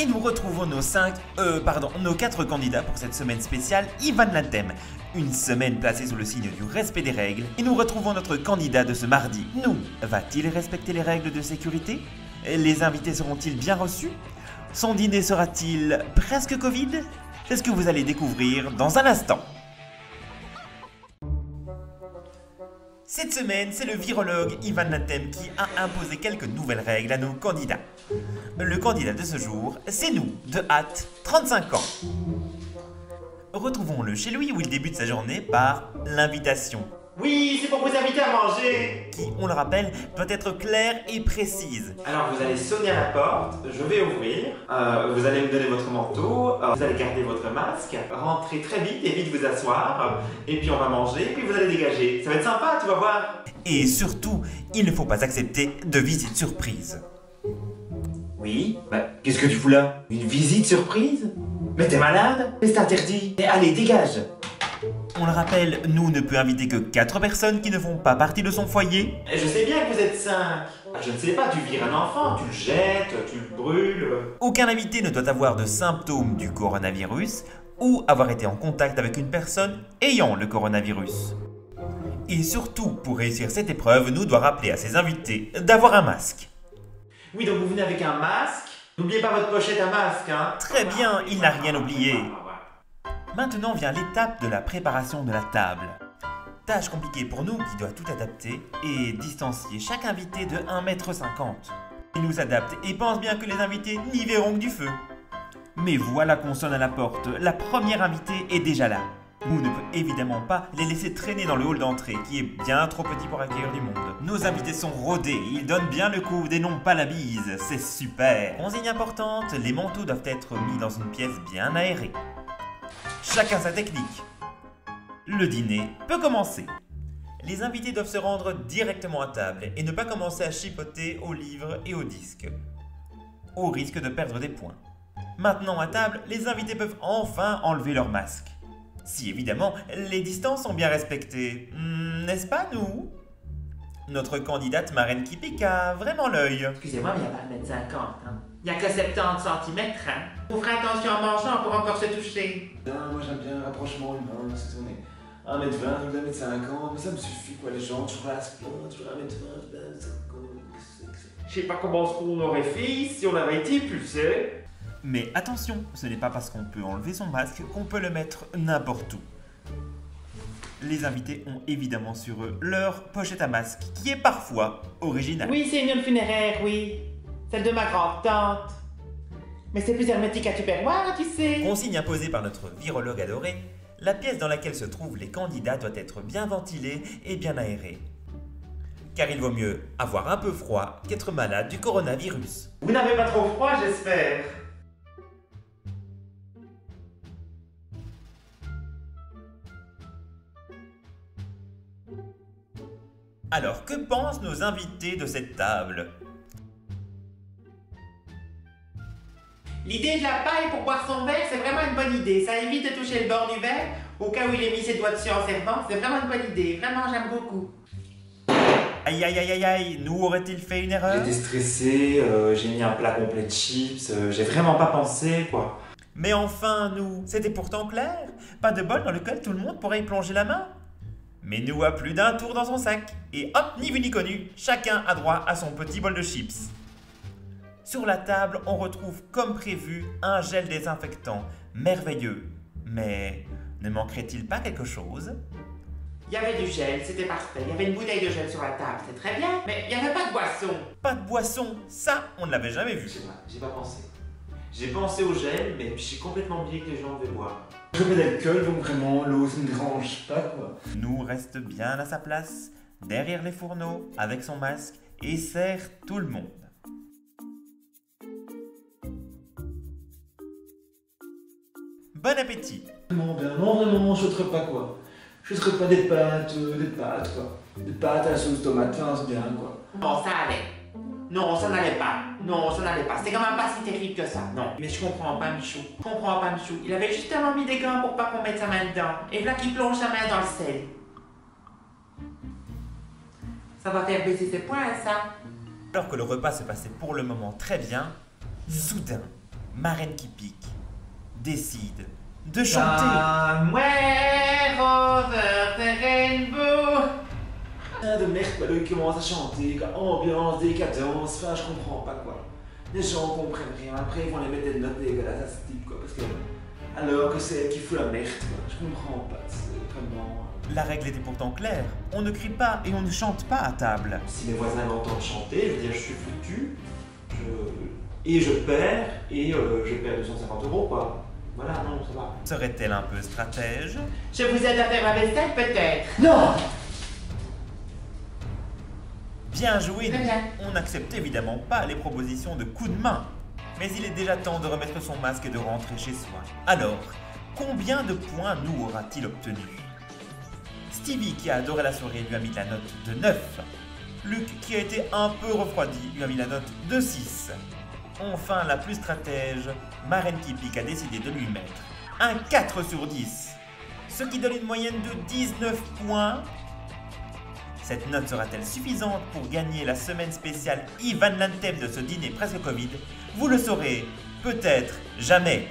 Et nous retrouvons nos 4 candidats pour cette semaine spéciale Ivan Latem. Une semaine placée sous le signe du respect des règles. Et nous retrouvons notre candidat de ce mardi. Nous, va-t-il respecter les règles de sécurité? Les invités seront-ils bien reçus? Son dîner sera-t-il presque Covid? C'est ce que vous allez découvrir dans un instant. Cette semaine, c'est le virologue Ivan Latem qui a imposé quelques nouvelles règles à nos candidats. Le candidat de ce jour, c'est nous, de hâte, 35 ans. Retrouvons-le chez lui où il débute sa journée par l'invitation. Oui, c'est pour vous inviter à manger. Qui, on le rappelle, doit être claire et précise. Alors vous allez sonner à la porte, je vais ouvrir, vous allez me donner votre manteau, vous allez garder votre masque, rentrez très vite et vite vous asseoir, et puis on va manger, puis vous allez dégager. Ça va être sympa, tu vas voir. Et surtout, il ne faut pas accepter de visite surprise. Oui, qu'est-ce que tu fous là? Une visite surprise? Mais t'es malade? Mais c'est interdit. Mais allez, dégage. On le rappelle, nous ne peut inviter que 4 personnes qui ne font pas partie de son foyer. Je sais bien que vous êtes 5. Je ne sais pas, tu vires un enfant, tu le jettes, tu le brûles. Aucun invité ne doit avoir de symptômes du coronavirus ou avoir été en contact avec une personne ayant le coronavirus. Et surtout, pour réussir cette épreuve, nous doit rappeler à ses invités d'avoir un masque. Oui, donc vous venez avec un masque. N'oubliez pas votre pochette à masque, hein. Très bien, il n'a rien oublié. Maintenant vient l'étape de la préparation de la table. Tâche compliquée pour nous qui doit tout adapter et distancier chaque invité de 1,50 m. Il nous adapte et pense bien que les invités n'y verront que du feu. Mais voilà qu'on sonne à la porte, la première invitée est déjà là. Nous ne pouvons évidemment pas les laisser traîner dans le hall d'entrée qui est bien trop petit pour accueillir du monde. Nos invités sont rodés, ils donnent bien le coude et non pas la bise, c'est super. Consigne importante, les manteaux doivent être mis dans une pièce bien aérée. Chacun sa technique. Le dîner peut commencer. Les invités doivent se rendre directement à table et ne pas commencer à chipoter aux livres et aux disques, au risque de perdre des points. Maintenant à table, les invités peuvent enfin enlever leur masque. Si évidemment, les distances sont bien respectées. N'est-ce pas nous? Notre candidate marraine qui pique a vraiment l'œil. Excusez-moi, mais il n'y a pas 1,50 m. Hein. Il n'y a que 70 cm. Hein. On fera attention en mangeant pour encore se toucher. Moi j'aime bien le rapprochement humain, c'est tourné. 1,20 m, 1,50 m, ça me suffit quoi, les gens, toujours à la sport, toujours 1,20 m, 1,50 m. Je sais pas comment on aurait fait si on avait été expulsé. Mais attention, ce n'est pas parce qu'on peut enlever son masque qu'on peut le mettre n'importe où. Les invités ont évidemment sur eux leur pochette à masque, qui est parfois originale. Oui, c'est une urne funéraire, oui. Celle de ma grand-tante. Mais c'est plus hermétique à Tupperware, tu sais. Consigne imposée par notre virologue adoré, la pièce dans laquelle se trouvent les candidats doit être bien ventilée et bien aérée. Car il vaut mieux avoir un peu froid qu'être malade du coronavirus. Vous n'avez pas trop froid, j'espère. Alors, que pensent nos invités de cette table? L'idée de la paille pour boire son verre, c'est vraiment une bonne idée. Ça évite de toucher le bord du verre au cas où il ait mis ses doigts dessus en servant. C'est vraiment une bonne idée. Vraiment, j'aime beaucoup. Aïe aïe aïe aïe aïe, nous aurait-il fait une erreur? J'étais stressé, j'ai mis un plat complet de chips, j'ai vraiment pas pensé, quoi. Mais enfin, nous, c'était pourtant clair. Pas de bol dans lequel tout le monde pourrait y plonger la main. Mais nous a plus d'un tour dans son sac. Et hop, ni vu ni connu, chacun a droit à son petit bol de chips. Sur la table, on retrouve comme prévu un gel désinfectant. Merveilleux. Mais ne manquerait-il pas quelque chose? Il y avait du gel, c'était parfait. Il y avait une bouteille de gel sur la table, c'est très bien. Mais il n'y avait pas de boisson. Pas de boisson, ça, on ne l'avait jamais vu. Je sais pas, j'ai pas pensé. J'ai pensé au gel, mais puis j'ai complètement oublié que les gens devaient boire. Je mets d'alcool, donc vraiment l'eau ça me dérange pas quoi. Nous reste bien à sa place, derrière les fourneaux, avec son masque, et sert tout le monde. Bon appétit! Vraiment bien, non vraiment, je souhaiterais pas quoi. Je souhaiterais pas des pâtes quoi. Des pâtes à la sauce tomate, hein, c'est bien quoi. Non, ça allait. Non, ça n'allait pas. Non, ça n'allait pas. C'était quand même pas si terrible que ça. Non. Mais je comprends pas, Michou. Je comprends pas, Michou. Il avait justement mis des gants pour pas qu'on mette sa main dedans. Et voilà qu'il plonge sa main dans le sel. Ça va faire baisser ses poings, ça. Alors que le repas se passait pour le moment très bien, soudain, Marraine qui pique décide de chanter. Somewhere over the rainbow. De merde, quoi, là, ils commencent à chanter, quoi. Ambiance, décadence, enfin, je comprends pas, quoi. Les gens comprennent rien, après ils vont les mettre des notes dégueulasses à ce type, quoi, parce que... Alors que c'est elle qui fout la merde, quoi. Je comprends pas, c'est vraiment... La règle était pourtant claire, on ne crie pas et on ne chante pas à table. Si mes voisins m'entendent chanter, je veux dire, je suis foutu. Et je perds 250 €, quoi. Voilà, non, ça va. Serait-elle un peu stratège? Je vous aide à faire ma vaisselle, peut-être. Non! Bien joué, Très bien. on n'accepte évidemment pas les propositions de coups de main. Mais il est déjà temps de remettre son masque et de rentrer chez soi. Alors, combien de points nous aura-t-il obtenu? Stevie, qui a adoré la soirée, lui a mis la note de 9. Luc, qui a été un peu refroidi, lui a mis la note de 6. Enfin, la plus stratège, Marraine qui pique, a décidé de lui mettre un 4 sur 10. Ce qui donne une moyenne de 19 points. Cette note sera-t-elle suffisante pour gagner la semaine spéciale Yves Van Lantem de ce dîner presque Covid? Vous le saurez peut-être jamais.